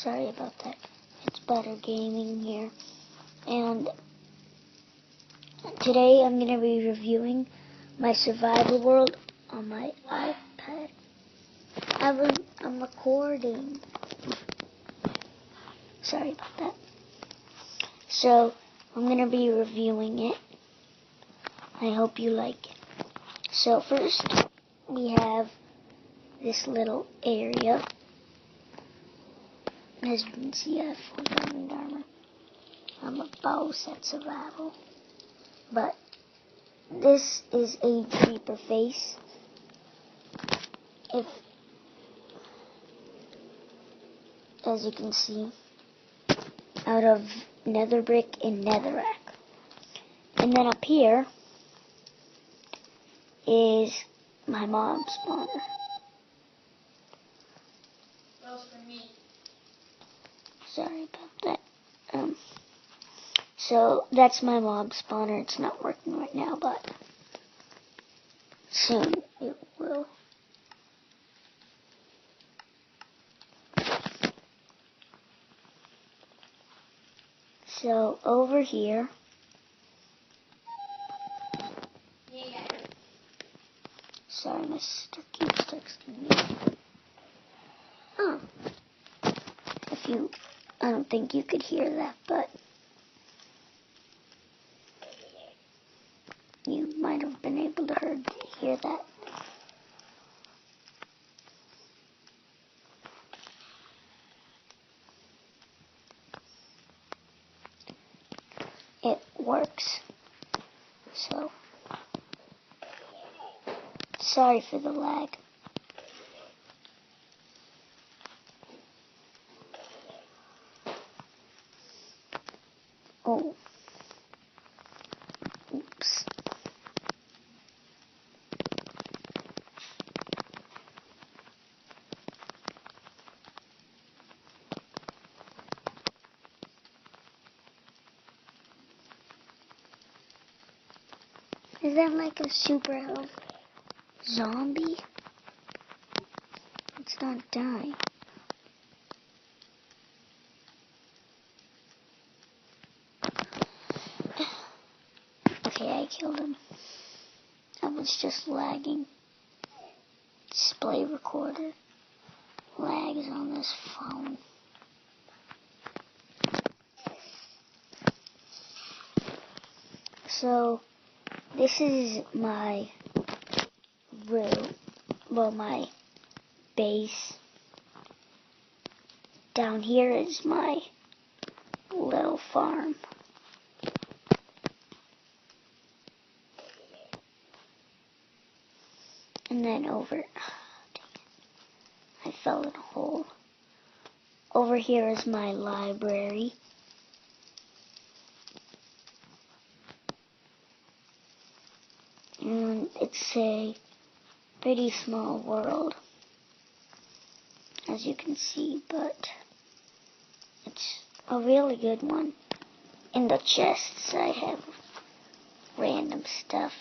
Sorry about that. It's Better Gaming here. And today I'm going to be reviewing my survival world on my iPad. I'm recording. Sorry about that. So I'm going to be reviewing it. I hope you like it. So first we have this little area. As you can see, I have full diamond armor. I'm a boss at survival. But this is a creeper face. As you can see, out of nether brick and netherrack. And then up here is my mob spawner. Sorry about that. So that's my mob spawner. It's not working right now, but soon it will. So over here, sorry, my sister keeps texting me. Oh, I don't think you could hear that, but you might have been able to hear that. It works. So, sorry for the lag. Oh. Oops. Is that like a super zombie? It's not dying. Okay, I killed him. I was just lagging. Display recorder lags on this phone. So this is my room, well, my base. Down here is my little farm. And then over, I fell in a hole. Over here is my library. And it's a pretty small world, as you can see, but it's a really good one. In the chests I have random stuff.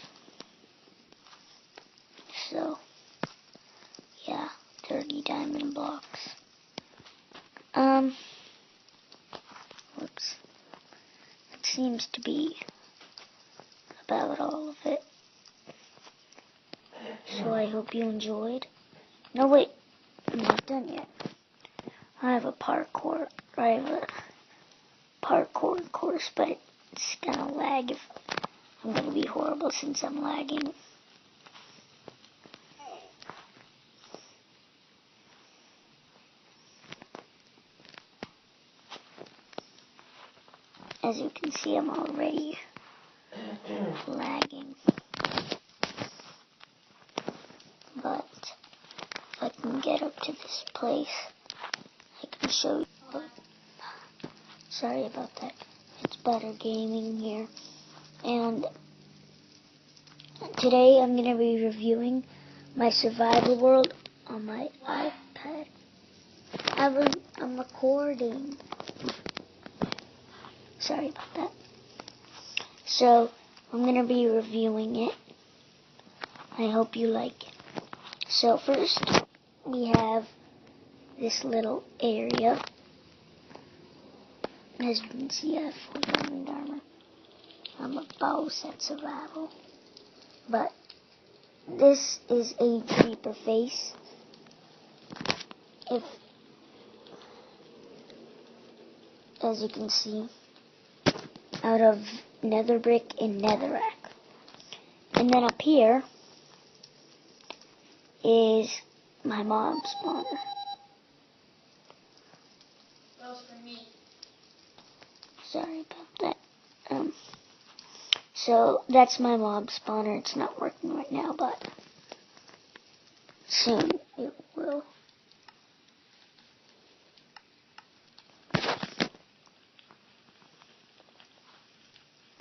So, yeah, 30 diamond blocks. Whoops. That seems to be about all of it. So I hope you enjoyed. No, wait, I'm not done yet. I have a parkour course, but it's gonna lag if I'm gonna be horrible since I'm lagging. As you can see, I'm already lagging. But if I can get up to this place, I can show you. Sorry about that. It's Better Gaming here. And today I'm going to be reviewing my survival world on my iPad. I'm recording. Sorry about that. So I'm going to be reviewing it. I hope you like it. So first we have this little area. As you can see, I have full diamond armor. I'm a boss at survival. But this is a creeper face. As you can see, out of nether brick and netherrack. And then up here is my mom's spawner. Those for me. Sorry about that. So that's my mom's spawner. It's not working right now, but soon it will.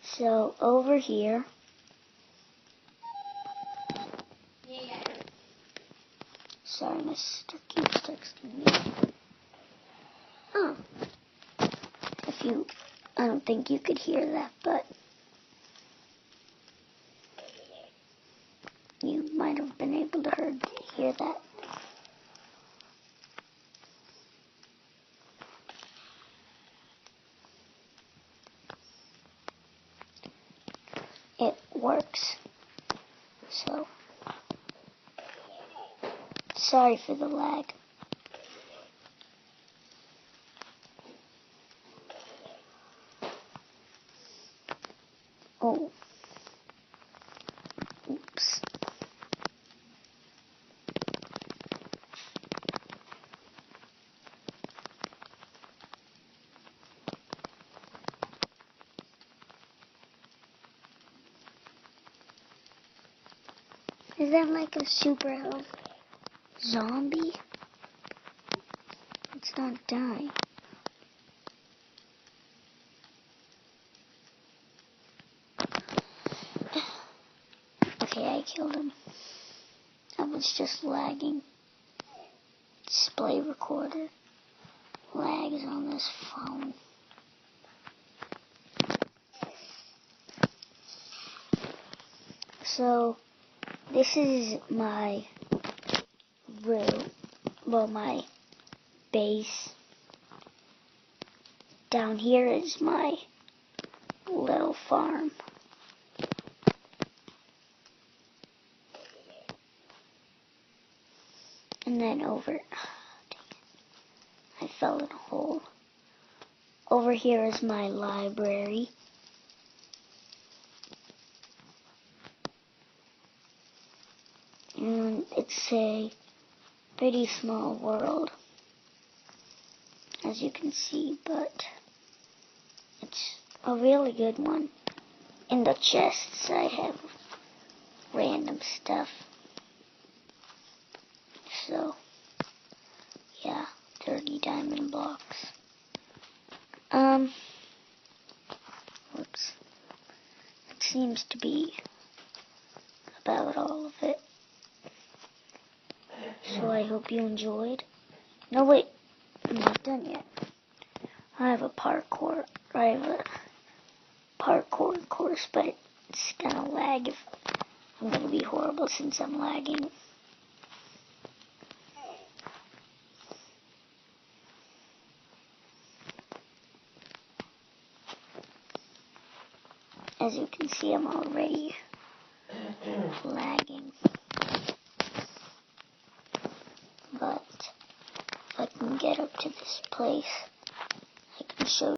So over here, sorry, my sister keeps texting me. Oh, I don't think you could hear that, but you might have been able to hear that. It works. So, sorry for the lag. Oh. Oops. Is that like a super health zombie? It's not dying. Okay, I killed him. I was just lagging. Display recorder. Lags on this phone. So, this is my room. Well, my base. Down here is my little farm. And then over, I fell in a hole. Over here is my library. And it's a pretty small world, as you can see, but it's a really good one. In the chests I have random stuff. So, yeah, 30 diamond blocks. Whoops. It seems to be about all of it. So I hope you enjoyed. No, wait, I'm not done yet. I have a parkour course, but it's gonna lag if I'm gonna be horrible since I'm lagging. As you can see, I'm already lagging. But if I can get up to this place, I can show you.